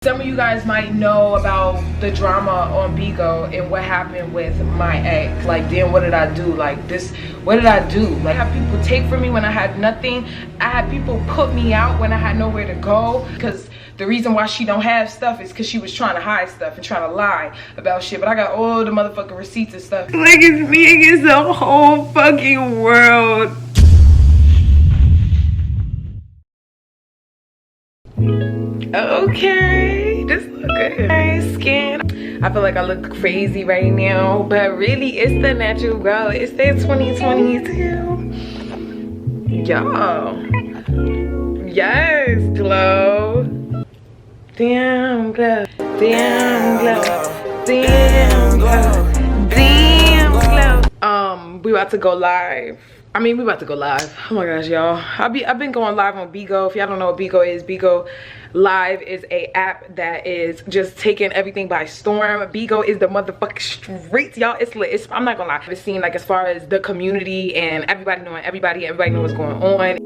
Some of you guys might know about the drama on Bigo and what happened with my ex. Like, then what did I do? Like, this, what did I do? Like, I had people take from me when I had nothing. I had people put me out when I had nowhere to go. Because the reason why she don't have stuff is because she was trying to hide stuff and trying to lie about shit. But I got all the motherfucking receipts and stuff. Like, it's me against the whole fucking world. Okay, this look good. Nice skin. I feel like I look crazy right now, but really it's the natural girl. It's the 2022. Y'all. Yes, glow. Damn glow. Damn glow. Damn glow. Damn glow. We about to go live. We about to go live. Oh my gosh, y'all. I've been going live on Bigo. If y'all don't know what Bigo is, Bigo Live is a app that is just taking everything by storm. Bigo is the motherfucking streets, y'all. It's lit. I'm not gonna lie. It's seen, like, as far as the community and everybody knowing everybody know what's going on.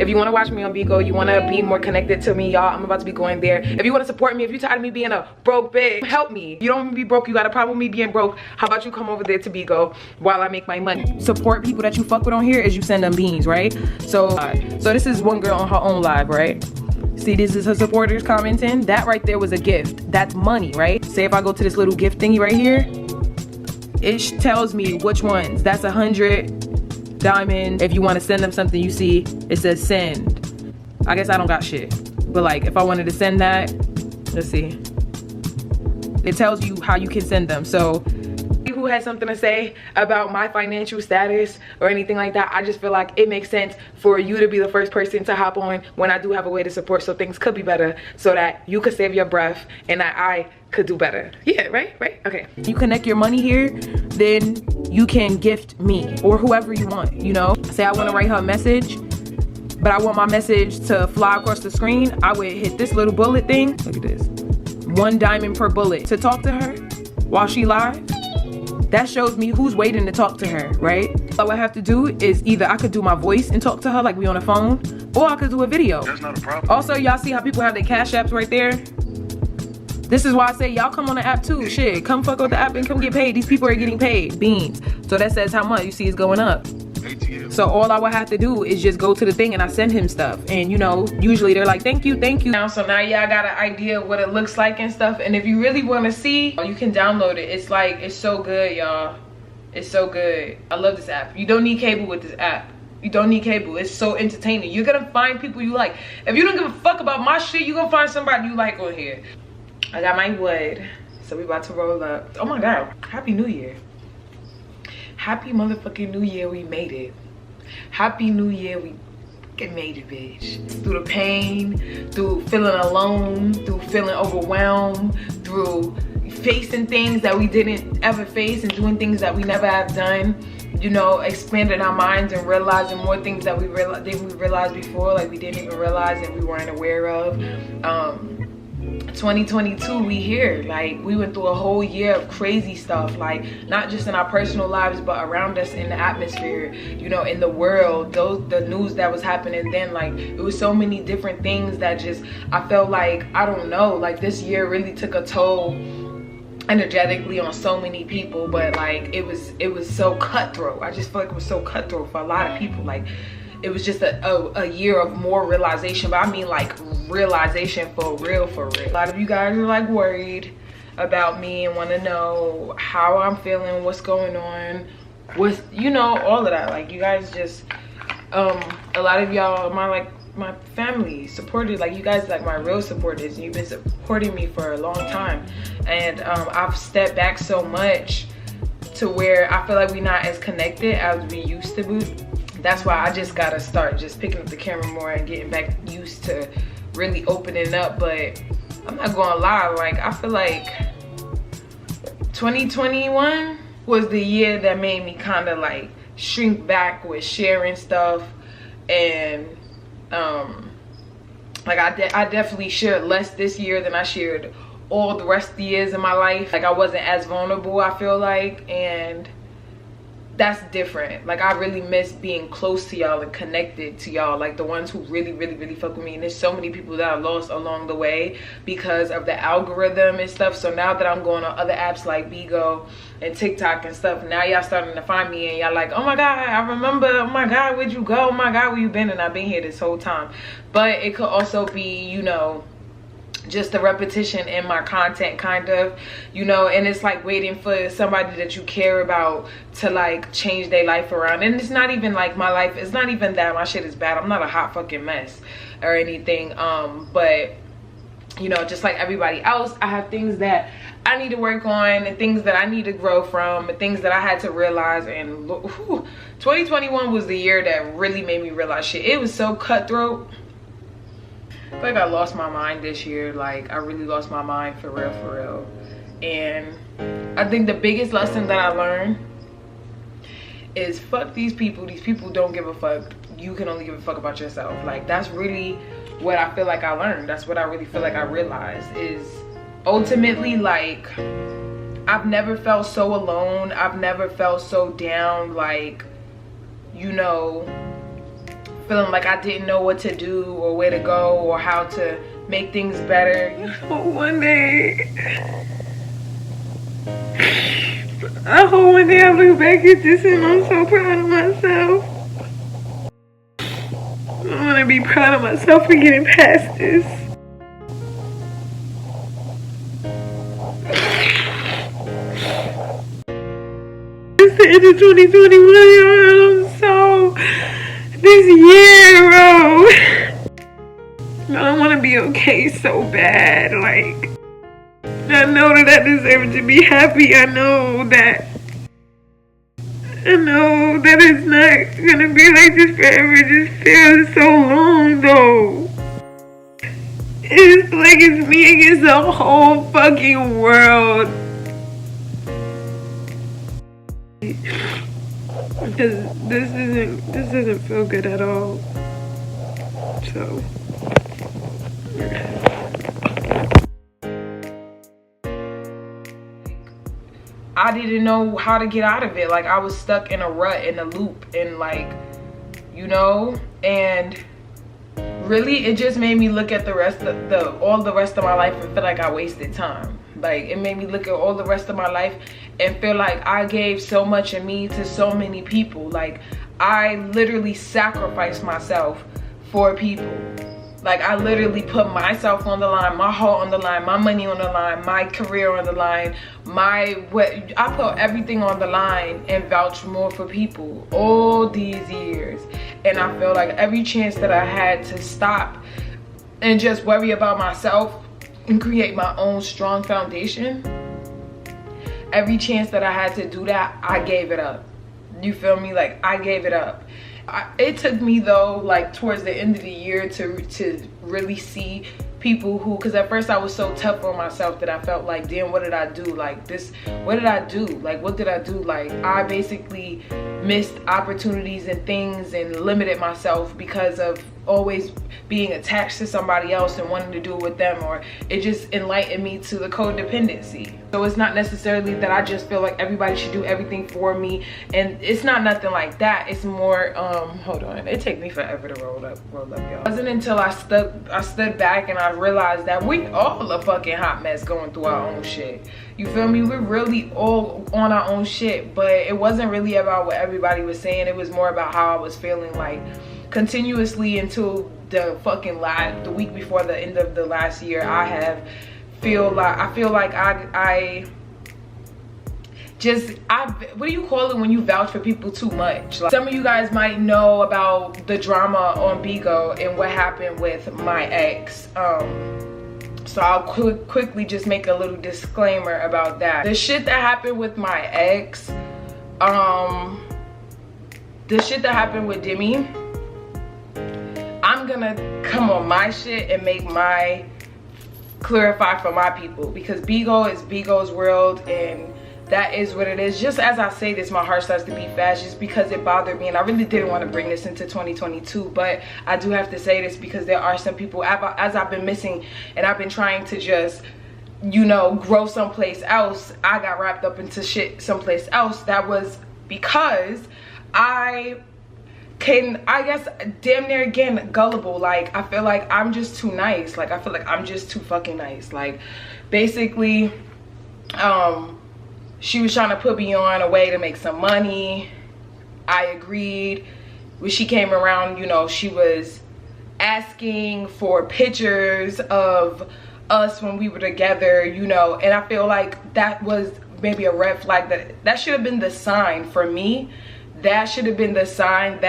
If you want to watch me on Bigo, you want to be more connected to me, y'all, I'm about to be going there. If you want to support me, if you're tired of me being a broke bitch, help me. You don't want me to be broke, you got a problem with me being broke, how about you come over there to Bigo while I make my money? Support people that you fuck with on here is you send them beans, right? So this is one girl on her own live, right? See, this is her supporters commenting. That right there was a gift. That's money, right? Say if I go to this little gift thingy right here, it tells me which ones. That's 100 diamond. If you want to send them something, you see it says send. I guess I don't got shit, but like if I wanted to send that, let's see, it tells you how you can send them. So who has something to say about my financial status or anything like that, I just feel like it makes sense for you to be the first person to hop on when I do have a way to support, so things could be better, so that you could save your breath and that I could do better. Yeah, right? Okay. You connect your money here, then you can gift me or whoever you want, you know? Say I want to write her a message, but I want my message to fly across the screen. I would hit this little bullet thing. Look at this. 1 diamond per bullet to talk to her while she live. That shows me who's waiting to talk to her, right? All I have to do is either I could do my voice and talk to her like we on a phone, or I could do a video. That's not a problem. Also, y'all see how people have their cash apps right there? This is why I say y'all come on the app too. Shit, come fuck with the app and come get paid. These people are getting paid, beans. So that says how much, you see it's going up. So all I would have to do is just go to the thing and I send him stuff. And you know, usually they're like, thank you. Now, so now y'all got an idea of what it looks like and stuff. And if you really want to see, you can download it. It's like, it's so good, y'all. It's so good. I love this app. You don't need cable with this app. You don't need cable. It's so entertaining. You're gonna find people you like. If you don't give a fuck about my shit, you're gonna find somebody you like on here. I got my wood, so we about to roll up. Oh my God, Happy New Year. Happy motherfucking New Year, we made it. Happy New Year, we made it, bitch. Through the pain, through feeling alone, through feeling overwhelmed, through facing things that we didn't ever face and doing things that we never have done. You know, expanding our minds and realizing more things that we realized before, like we didn't even realize and we weren't aware of. 2022, we here. Like, we went through a whole year of crazy stuff, like not just in our personal lives but around us in the atmosphere, you know, in the world, the news that was happening then. Like, it was so many different things that just, I felt like, I don't know, like this year really took a toll energetically on so many people. But like it was so cutthroat. I just feel like it was so cutthroat for a lot of people. Like, it was just a year of more realization, but I mean like realization for real. A lot of you guys are like worried about me and want to know how I'm feeling, what's going on with, you know, all of that. Like, you guys just a lot of y'all, my family supported, like you guys like my real supporters, and you've been supporting me for a long time. And I've stepped back so much to where I feel like we're not as connected as we used to be. That's why I just gotta start just picking up the camera more and getting back used to really opening up. But I'm not gonna lie, like I feel like 2021 was the year that made me kind of like shrink back with sharing stuff. And like I definitely shared less this year than I shared all the rest of the years in my life. Like, I wasn't as vulnerable, I feel like. And that's different. Like, I really miss being close to y'all and connected to y'all, like the ones who really fuck with me. And there's so many people that I lost along the way because of the algorithm and stuff. So now that I'm going on other apps like Bigo and TikTok and stuff, now y'all starting to find me and y'all like, oh my god, I remember, oh my god, where'd you go, oh my god, where you been? And I've been here this whole time. But it could also be, you know, just the repetition in my content, kind of, you know. And it's like waiting for somebody that you care about to like change their life around. And it's not even like my life, it's not even that my shit is bad. I'm not a hot fucking mess or anything, but you know, just like everybody else, I have things that I need to work on and things that I need to grow from and things that I had to realize. And whew, 2021 was the year that really made me realize shit. It was so cutthroat. I feel like I lost my mind this year. Like, I really lost my mind for real. And I think the biggest lesson that I learned is fuck these people. These people don't give a fuck. You can only give a fuck about yourself. Like, that's really what I feel like I learned. That's what I really feel like I realized is ultimately, like, I've never felt so alone. I've never felt so down, like, you know, feeling like I didn't know what to do or where to go or how to make things better. One day I look back at this and I'm so proud of myself. I want to be proud of myself for getting past this. It's the end of 2021, y'all. I'm so... this year, bro. I want to be okay so bad. Like, I know that I deserve to be happy. I know that it's not gonna be like this forever. It just feels so long, though. It's like it's me against the whole fucking world. Because this doesn't feel good at all. So I didn't know how to get out of it. Like, I was stuck in a rut, in a loop, and like, you know, and really it just made me look at all the rest of my life and feel like I wasted time. Like, it made me look at all the rest of my life and feel like I gave so much of me to so many people. Like, I literally sacrificed myself for people. Like, I literally put myself on the line, my heart on the line, my money on the line, my career on the line, I put everything on the line and vouched more for people all these years. And I feel like every chance that I had to stop and just worry about myself and create my own strong foundation, every chance that I had to do that, I gave it up. You feel me? Like, I gave it up. It took me, though, like towards the end of the year to really see people who, because at first I was so tough on myself that I felt like, damn, what did I do? Like, this, what did I do? Like, what did I do? Like, I basically missed opportunities and things and limited myself because of always being attached to somebody else and wanting to do it with them. Or it just enlightened me to the codependency. So it's not necessarily that I just feel like everybody should do everything for me, and it's not nothing like that. It's more hold on, it take me forever to roll up, y'all. It wasn't until I stood back and I realized that we all a fucking hot mess going through our own shit. You feel me? We're really all on our own shit, but it wasn't really about what everybody was saying. It was more about how I was feeling, like, continuously until the fucking the week before the end of the last year. I feel like I what do you call it when you vouch for people too much? Like, some of you guys might know about the drama on Bigo and what happened with my ex. So I'll quickly just make a little disclaimer about that. The shit that happened with my ex, the shit that happened with Demi, I'm gonna come on my shit and make my clarify for my people, because Bigo is Bigo's world and that is what it is. Just as I say this, my heart starts to beat fast just because it bothered me, and I really didn't want to bring this into 2022, but I do have to say this because there are some people, as I've been missing and I've been trying to just, you know, grow someplace else, I got wrapped up into shit someplace else that was because I guess damn near again gullible. Like I feel like I'm just too nice. Like I feel like I'm just too fucking nice. Like basically she was trying to put me on a way to make some money. I agreed. When she came around, you know, she was asking for pictures of us when we were together, you know, and I feel like that was maybe a red flag. That should have been the sign for me. That should have been the sign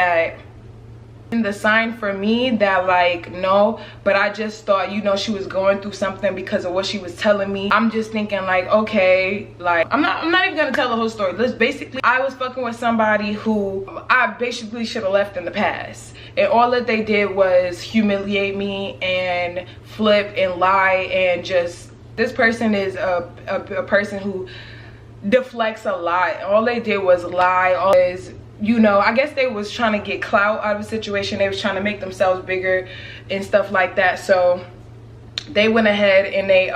for me that like, no. But I just thought, you know, she was going through something because of what she was telling me. I'm just thinking like, okay, like I'm not even gonna tell the whole story. Let's basically, I was fucking with somebody who I basically should have left in the past, and all that they did was humiliate me and flip and lie. And just, this person is a person who deflects a lot. All they did was lie. You know, I guess they was trying to get clout out of the situation. They was trying to make themselves bigger and stuff like that. So they went ahead and they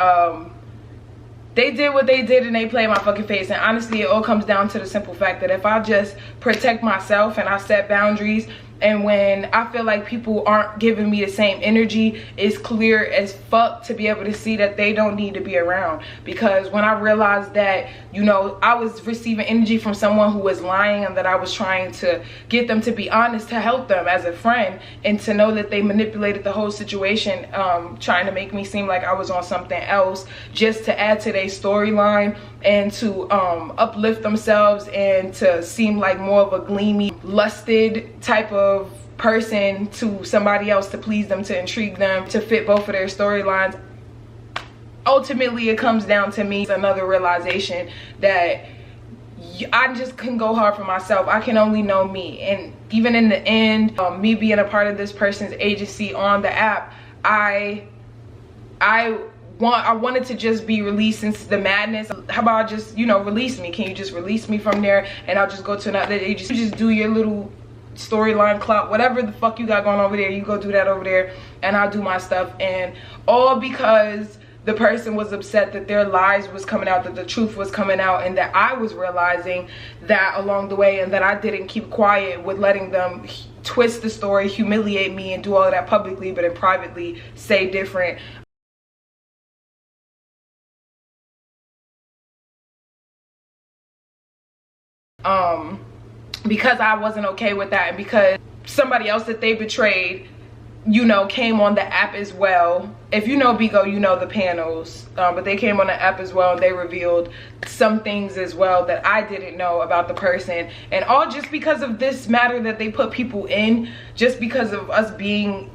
did what they did, and they played my fucking face. And honestly, it all comes down to the simple fact that if I just protect myself and I set boundaries, and when I feel like people aren't giving me the same energy, it's clear as fuck to be able to see that they don't need to be around. Because when I realized that, you know, I was receiving energy from someone who was lying, and that I was trying to get them to be honest, to help them as a friend, and to know that they manipulated the whole situation, trying to make me seem like I was on something else just to add to their storyline and to uplift themselves and to seem like more of a gleamy, lusted type of person to somebody else, to please them, to intrigue them, to fit both of their storylines. Ultimately, it comes down to me. It's another realization that I just couldn't go hard for myself. I can only know me. And even in the end, me being a part of this person's agency on the app, I wanted to just be released since the madness. How about just, you know, release me? Can you just release me from there, and I'll just go to another agency? Just do your little storyline, clout, whatever the fuck you got going over there, you go do that over there, and I'll do my stuff. And all because the person was upset that their lies was coming out, that the truth was coming out, and that I was realizing that along the way, and that I didn't keep quiet with letting them twist the story, humiliate me, and do all of that publicly, but in privately say different. Because I wasn't okay with that, and because somebody else that they betrayed, you know, came on the app as well. If you know Bigo, you know the panels, but they came on the app as well, and they revealed some things as well that I didn't know about the person. And all just because of this matter that they put people in, just because of us being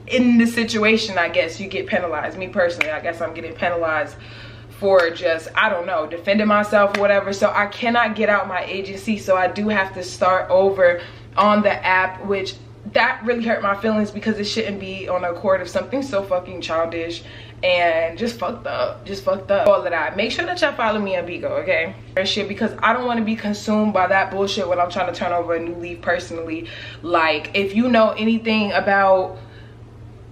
in the situation. I guess you get penalized. Me personally, I guess I'm getting penalized for just, I don't know, defending myself or whatever. So I cannot get out my agency, so I do have to start over on the app, which that really hurt my feelings, because it shouldn't be on a court of something so fucking childish and just fucked up. All of that. Make sure that y'all follow me on Bigo, okay? Shit, because I don't want to be consumed by that bullshit when I'm trying to turn over a new leaf personally. Like, if you know anything about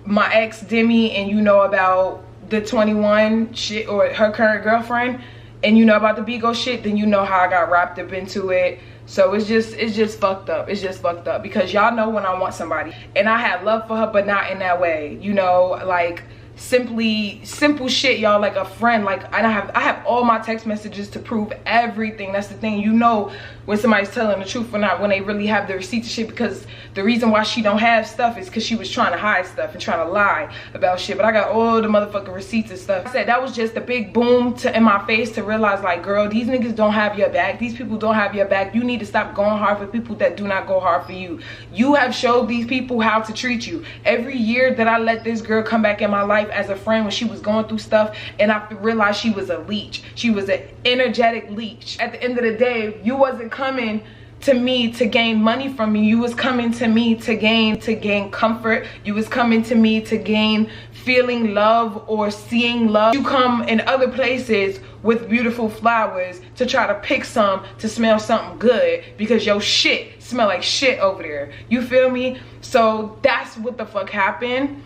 my ex Demi, and you know about the 21 shit, or her current girlfriend, and you know about the Bigo shit, then you know how I got wrapped up into it. So it's just fucked up. It's just fucked up, because y'all know when I want somebody, and I had love for her, but not in that way, you know, like simple shit, y'all, like a friend. Like, and I have all my text messages to prove everything. That's the thing, you know when somebody's telling the truth or not when they really have the receipts and shit, because the reason why she don't have stuff is because she was trying to hide stuff and trying to lie about shit. But I got all the motherfucking receipts and stuff. I said that was just a big boom in my face to realize, like, girl, these niggas don't have your back. These people don't have your back. You need to stop going hard for people that do not go hard for you. You have showed these people how to treat you. Every year that I let this girl come back in my life as a friend when she was going through stuff, and I realized she was a leech. She was an energetic leech. At the end of the day, you wasn't coming to me to gain money from me. You was coming to me to gain comfort. You was coming to me to gain feeling love or seeing love. You come in other places with beautiful flowers to try to pick some to smell something good, because your shit smell like shit over there. You feel me? So that's what the fuck happened.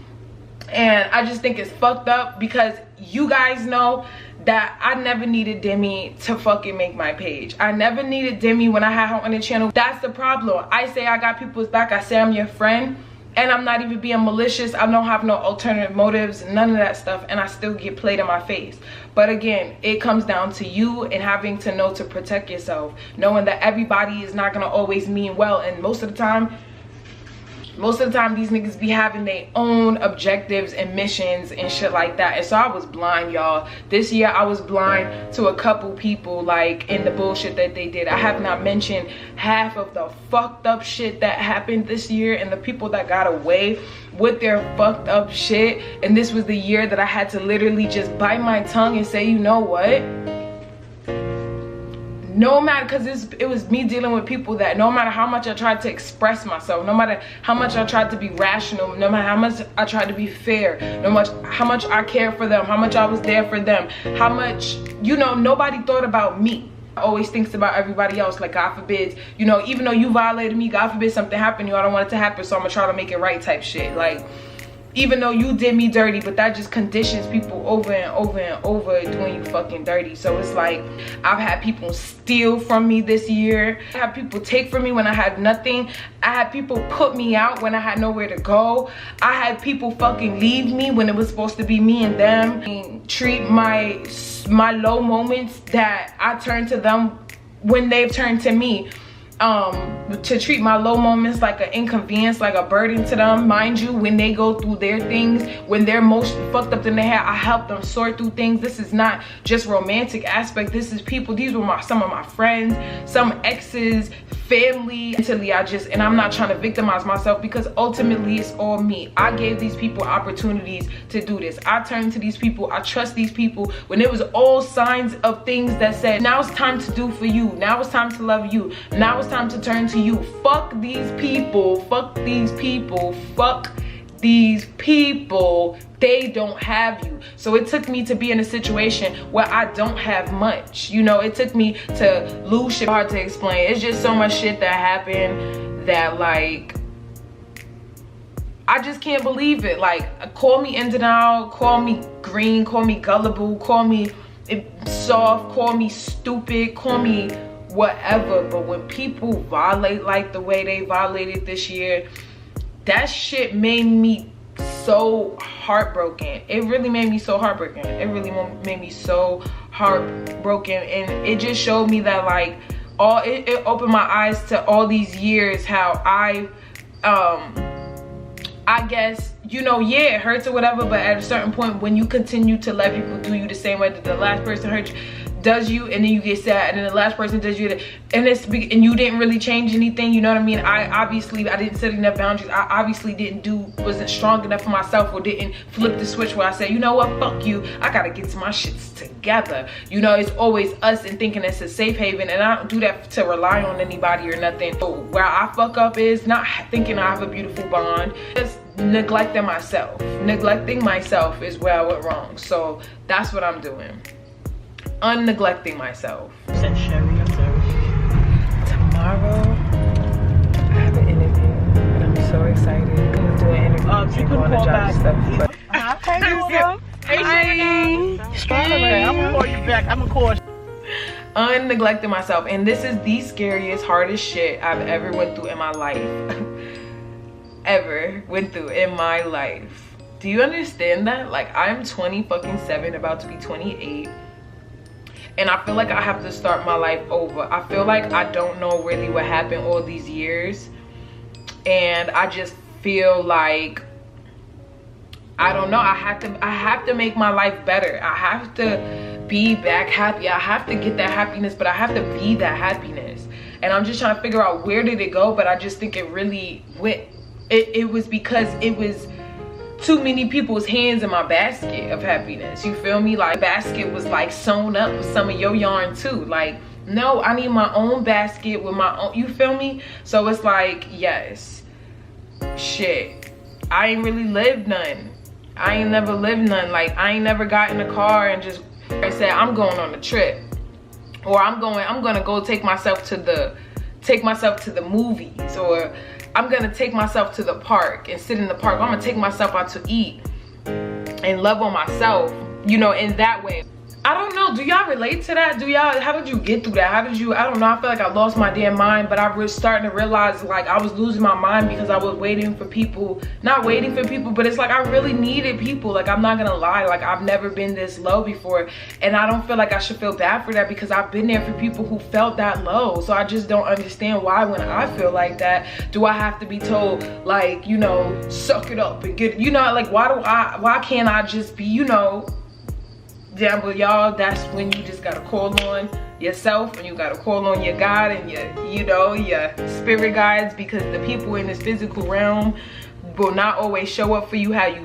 And I just think it's fucked up, because you guys know that I never needed Demi to fucking make my page. I never needed Demi when I had her on the channel. That's the problem. I say I got people's back. I say I'm your friend. And I'm not even being malicious. I don't have no alternative motives, none of that stuff. And I still get played in my face. But again, it comes down to you and having to know to protect yourself. Knowing that everybody is not going to always mean well. And most of the time, these niggas be having their own objectives and missions and shit like that. And so I was blind, y'all. This year I was blind to a couple people, like, in the bullshit that they did. I have not mentioned half of the fucked up shit that happened this year and the people that got away with their fucked up shit. And this was the year that I had to literally just bite my tongue and say, you know what? No matter, because it was me dealing with people that no matter how much I tried to express myself, no matter how much I tried to be rational, no matter how much I tried to be fair, how much I cared for them, how much I was there for them, how much, you know, nobody thought about me. I always thinks about everybody else, like, God forbid, you know, even though you violated me, God forbid something happened to you, I don't want it to happen, so I'm gonna try to make it right type shit. Like, even though you did me dirty, but that just conditions people over and over and over doing you fucking dirty. So it's like, I've had people steal from me this year. I had people take from me when I had nothing. I had people put me out when I had nowhere to go. I had people fucking leave me when it was supposed to be me and them. And treat my low moments that I turn to them when they've turned to me. To treat my low moments like an inconvenience, like a burden to them. Mind you, when they go through their things, when they're most fucked up in their head, I help them sort through things. This is not just romantic aspect. This is people. These were some of my friends, some exes, family. Mentally, and I'm not trying to victimize myself, because ultimately it's all me. I gave these people opportunities to do this. I turned to these people. I trust these people when it was all signs of things that said, now it's time to do for you. Now it's time to love you. Now it's time to turn to you. Fuck these people. Fuck these people. Fuck these people. They don't have you. So it took me to be in a situation where I don't have much. You know, it took me to lose shit. Hard to explain. It's just so much shit that happened that, like, I just can't believe it. Like, call me in denial, call me green, call me gullible, call me soft, call me stupid, call me whatever. But when people violate like the way they violated this year, that shit made me so heartbroken. It really made me so heartbroken. It really made me so heartbroken. And it just showed me that, like, it opened my eyes to all these years how I guess, you know, yeah, it hurts or whatever, but at a certain point, when you continue to let people do you the same way that the last person hurt you, does you, and then you get sad, and then the last person does you, and you didn't really change anything, you know what I mean? I didn't set enough boundaries. I obviously wasn't strong enough for myself, or didn't flip the switch where I said, you know what, fuck you, I gotta get my shits together. You know, it's always us and thinking it's a safe haven, and I don't do that to rely on anybody or nothing. So where I fuck up is not thinking I have a beautiful bond, just neglecting myself. Neglecting myself is where I went wrong. So that's what I'm doing. Unneglecting myself. Sherry, tomorrow I have an interview and I'm so excited. I'm gonna do an interview. You can call back. Stuff, Hey, I'm gonna call you back. I'm gonna call. Unneglecting myself, and this is the scariest, hardest shit I've ever went through in my life. Do you understand that? Like, I'm 27, about to be 28. And I feel like I have to start my life over. I feel like I don't know really what happened all these years. And I just feel like, I don't know, I have to make my life better. I have to be back happy. I have to get that happiness, but I have to be that happiness. And I'm just trying to figure out, where did it go? But I just think it really went, it was because it was too many people's hands in my basket of happiness. You feel me? Like, the basket was like sewn up with some of your yarn too. Like, no, I need my own basket with my own, you feel me? So it's like, yes, shit, I ain't really lived none. I ain't never lived none. Like, I ain't never got in a car and just said, I'm going on a trip, or I'm gonna go take myself to the movies, or I'm gonna take myself to the park and sit in the park. I'm gonna take myself out to eat and love on myself, you know, in that way. I don't know, do y'all relate to that? How did you get through that? How did you, I don't know, I feel like I lost my damn mind, but I was starting to realize like I was losing my mind because I was waiting for people, not waiting for people, but it's like I really needed people. Like, I'm not gonna lie, like I've never been this low before, and I don't feel like I should feel bad for that because I've been there for people who felt that low. So I just don't understand why when I feel like that, do I have to be told like, you know, suck it up and get, you know, like why can't I just be, you know, yeah, but y'all, that's when you just gotta call on yourself and you gotta call on your God and your, you know, your spirit guides, because the people in this physical realm will not always show up for you how you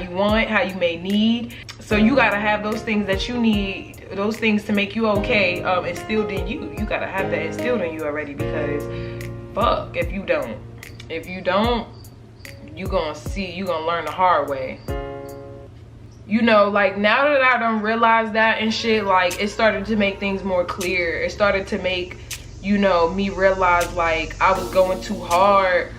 want, how you may need. So you gotta have those things that you need, those things to make you okay, instilled in you. You gotta have that instilled in you already, because fuck if you don't. If you don't, you gonna learn the hard way. You know, like now that I don't realize that and shit, like it started to make things more clear. It started to make, you know, me realize like I was going too hard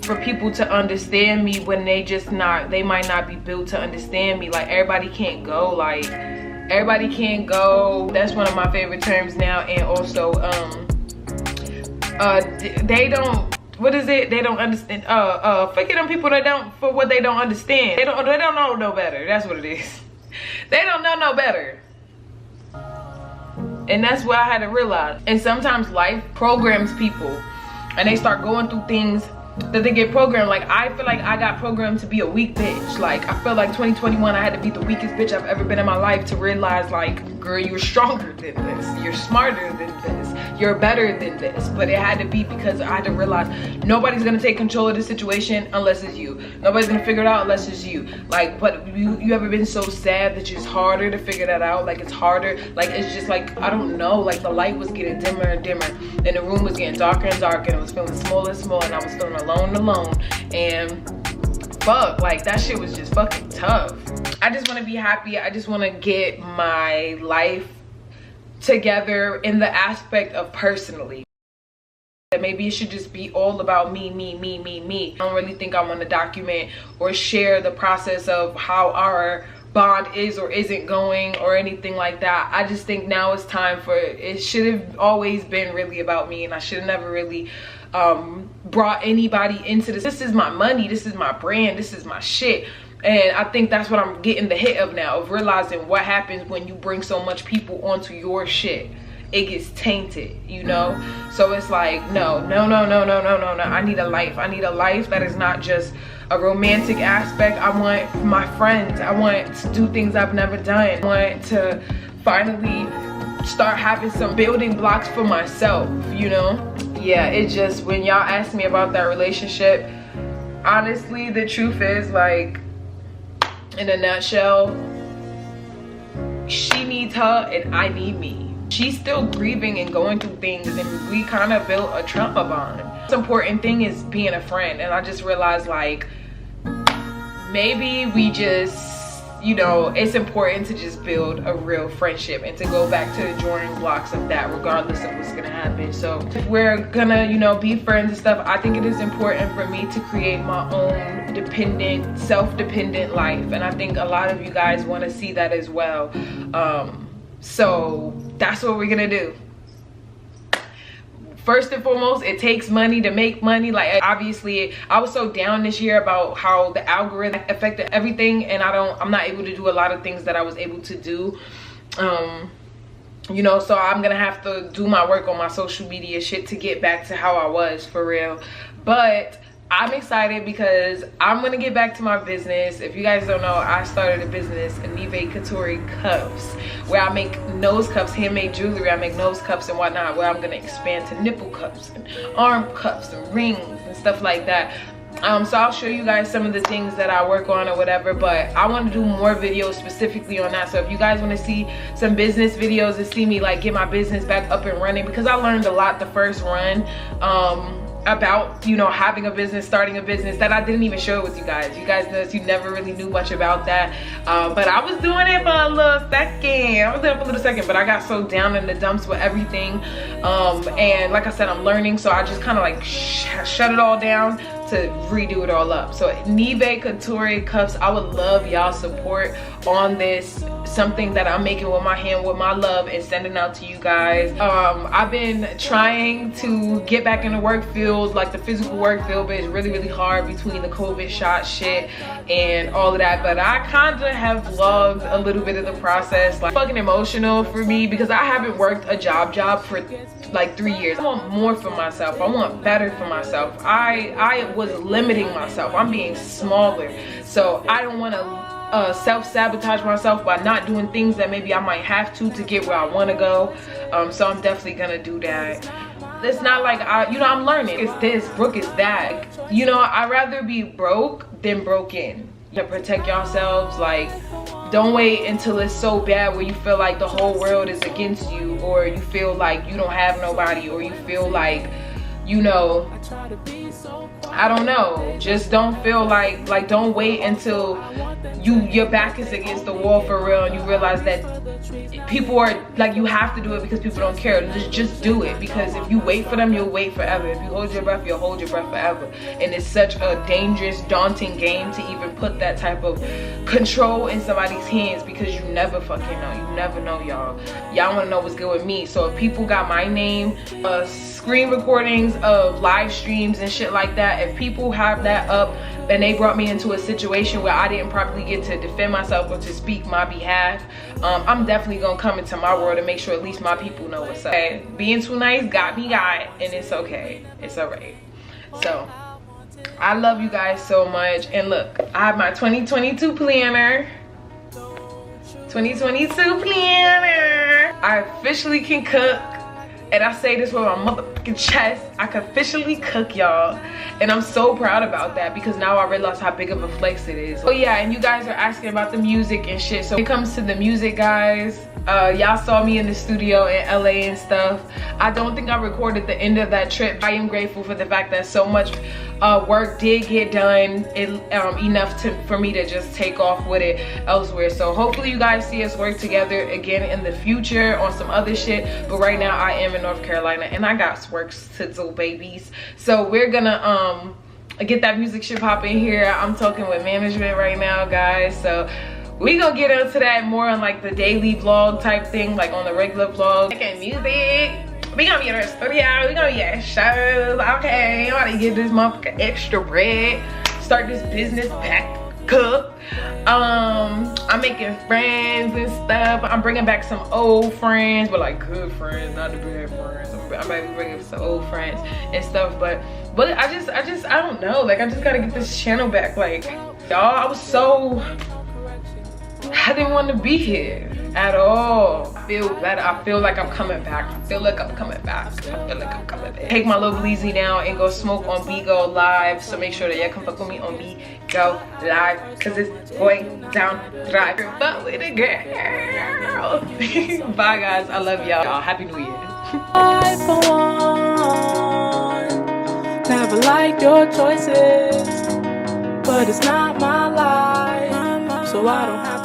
for people to understand me when they might not be built to understand me. Like everybody can't go, like everybody can't go. That's one of my favorite terms now. And also they don't, what is it? They don't understand. Forget them people that don't, for what they don't understand. They don't know no better. That's what it is. They don't know no better. And that's what I had to realize. And sometimes life programs people and they start going through things that they get programmed. Like I feel like I got programmed to be a weak bitch. Like I feel like 2021 I had to be the weakest bitch I've ever been in my life to realize like, girl, you're stronger than this, you're smarter than this, you're better than this. But it had to be because I had to realize nobody's gonna take control of the situation unless it's you. Nobody's gonna figure it out unless it's you. Like, but you ever been so sad that it's harder to figure that out? Like it's harder, like it's just like, I don't know, like the light was getting dimmer and dimmer and the room was getting darker and darker and it was feeling smaller and smaller and I was feeling alone, and fuck, like that shit was just fucking tough. I just want to be happy. I just want to get my life together in the aspect of personally. Maybe it should just be all about me. I don't really think I want to document or share the process of how our bond is or isn't going or anything like that. I just think now it's time for, it should have always been really about me, and I should have never really brought anybody into this. This is my money, this is my brand, this is my shit. And I think that's what I'm getting the hit of now, of realizing what happens when you bring so much people onto your shit. It gets tainted, you know? So it's like, no. I need a life. I need a life that is not just a romantic aspect. I want my friends. I want to do things I've never done. I want to finally start having some building blocks for myself, you know? Yeah, it just, when y'all ask me about that relationship, honestly, the truth is, like, in a nutshell, she needs her and I need me. She's still grieving and going through things, and we kind of built a trauma bond. The important thing is being a friend, and I just realized, like, maybe we just, you know, it's important to just build a real friendship and to go back to the drawing blocks of that, regardless of what's gonna happen. So if we're gonna, you know, be friends and stuff, I think it is important for me to create my own dependent, self-dependent life, and I think a lot of you guys want to see that as well. So that's what we're gonna do. First and foremost, it takes money to make money. Like, obviously, I was so down this year about how the algorithm affected everything, and I'm not able to do a lot of things that I was able to do. You know, so I'm gonna have to do my work on my social media shit to get back to how I was, for real. But I'm excited because I'm gonna get back to my business. If you guys don't know, I started a business, Nive Couture Cups, where I make nose cups, handmade jewelry. I make nose cups and whatnot, where I'm gonna expand to nipple cups and arm cups and rings and stuff like that. So I'll show you guys some of the things that I work on or whatever, but I want to do more videos specifically on that. So if you guys want to see some business videos and see me like get my business back up and running, because I learned a lot the first run about, you know, having a business, starting a business, that I didn't even share with you guys. You guys noticed you never really knew much about that, but I was doing it for a little second. But I got so down in the dumps with everything, and like I said, I'm learning, so I just kind of like shut it all down, to redo it all up. So Nive Couture cups, I would love y'all support on this, something that I'm making with my hand, with my love, and sending out to you guys. I've been trying to get back in the work field, like the physical work field, but it's really hard between the COVID shot shit and all of that. But I kind of have vlogged a little bit of the process. Like, fucking emotional for me because I haven't worked a job for like 3 years. I want more for myself. I want better for myself. I was limiting myself. I'm being smaller, so I don't want to self-sabotage myself by not doing things that maybe I might have to get where I want to go. So I'm definitely gonna do that. It's not like I'm learning. It's this, Brooke is that. I'd rather be broke than broken. To protect yourselves, like, don't wait until it's so bad where you feel like the whole world is against you, or you feel like you don't have nobody, or you feel like, I don't know, just don't feel like don't wait until your back is against the wall for real and you realize that people are like, you have to do it because people don't care. Just do it, because if you wait for them, you'll wait forever. If you hold your breath, you'll hold your breath forever. And it's such a dangerous, daunting game to even put that type of control in somebody's hands, because you never fucking know. You never know, y'all. Y'all want to know what's good with me. So if people got my name, screen recordings of live streams and shit like that, if people have that up and they brought me into a situation where I didn't properly get to defend myself or to speak my behalf, I'm definitely gonna come into my world and make sure at least my people know what's up. Okay? Being too nice got me got, and it's okay. It's alright. So I love you guys so much. And look, I have my 2022 planner. 2022 planner. I officially can cook. And I say this with my motherfucking chest. I can officially cook, y'all. And I'm so proud about that, because now I realize how big of a flex it is. Oh yeah, and you guys are asking about the music and shit. So when it comes to the music, guys, y'all saw me in the studio in LA and stuff. I don't think I recorded the end of that trip. I am grateful for the fact that so much work did get done, enough for me to just take off with it elsewhere. So hopefully you guys see us work together again in the future on some other shit. But right now I am in North Carolina and I got works to do, babies. So we're gonna get that music shit popping here. I'm talking with management right now, guys. So we gonna get into that more on like the daily vlog type thing, like on the regular vlog. Okay, music. We gonna be in our studio. We gonna be at shows. Okay, I'm about to get this motherfucker extra bread. Start this business back up. I'm making friends and stuff. I'm bringing back some old friends, but like good friends, not the bad friends. I might be bringing some old friends and stuff, but I don't know. Like, I just gotta get this channel back. Like, y'all, I didn't want to be here at all. I feel better. I feel like I'm coming back. I feel like I'm coming back. Take my little bleezy now and go smoke on Bigo live. So make sure that y'all come fuck with me on Bigo live, because it's going down right. But with a girl. Bye guys. I love y'all. Happy New Year. I for one never liked your choices, but it's not my life, so I don't have to